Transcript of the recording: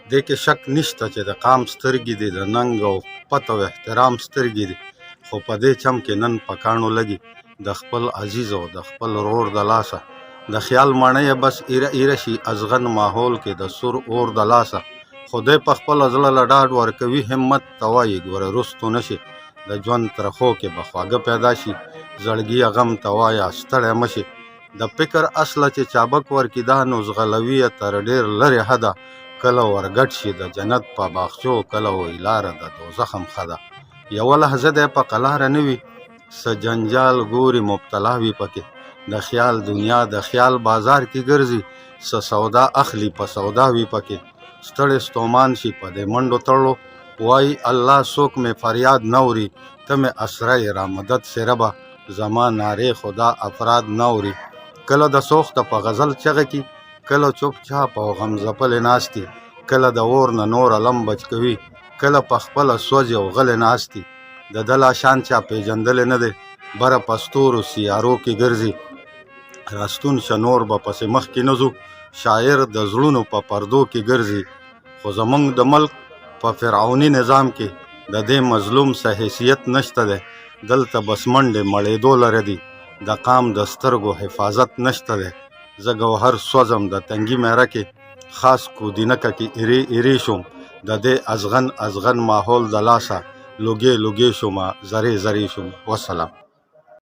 دې کې شک نشته چې د قام سترګې دي د ننګ او پت او احترام سترګې دي، خو په دې چم کې نن په کاڼو لګي د خپل عزیز او د خپل ورور د لاسه. د خیال ماڼۍ بس ایره ایره شي ازغن ماحول کې د سور اور د لاسه. خدای په خپل زړه له ډاډ ورکوي همت ته وایي ګوره رستو نشي. د ژوند ترخو کې به خواږه پیدا شي، زړګي غم ته وایه ستړی مشي. د فکر اصله چې چابک ورکي دا نو زغلوي تر ډېر لرې حده. کله ورګډ شي د جنت په باغچو، کله وی لاره د دوزخ هم ښه ده. یوه لحظه دی په قلاره نه وي، څه جنجال ګوري مبتلا وي پکې. د خیال دنیا د خیال بازار کې ګرځي، څه سودا اخلي په سودا وي پکې. ستړی ستومان شي په دې منډو تړلو، وای الله څوک مې فریاد نوري. ته مې اسره را مدد سربه، زما نارې خدا افراد نوري. کله د سوخته په غزل چغه کې، کله چوپ چاپ او غم ځپلې ناستي. کله د اور نه نور علم بچ کوي، کله په خپله سوځي او غلې ناستي. د ده لا شان چا پېژندلی نه دی، بره په ستورو سیارو کې ګرځي. راستون شه نور به پسې مخکې نه ځو، شاعر د زړونو په پردو کې ګرځي. خو زمونږ د ملک په فرعوني نظام کې د دې مظلوم څه حیثیت نشته دی. دلته بس منډې مړېدو لره دي، د قام د سترګو حفاظت نشته دی. زه ګوهر سوځم د تنګي میره کې، خاص کودینکه کې ایرې ایرې شوم. د دې ازغن ازغن ماحول د لاسه، لوګې لوګې شومه زرې زرې شوم. وسلام.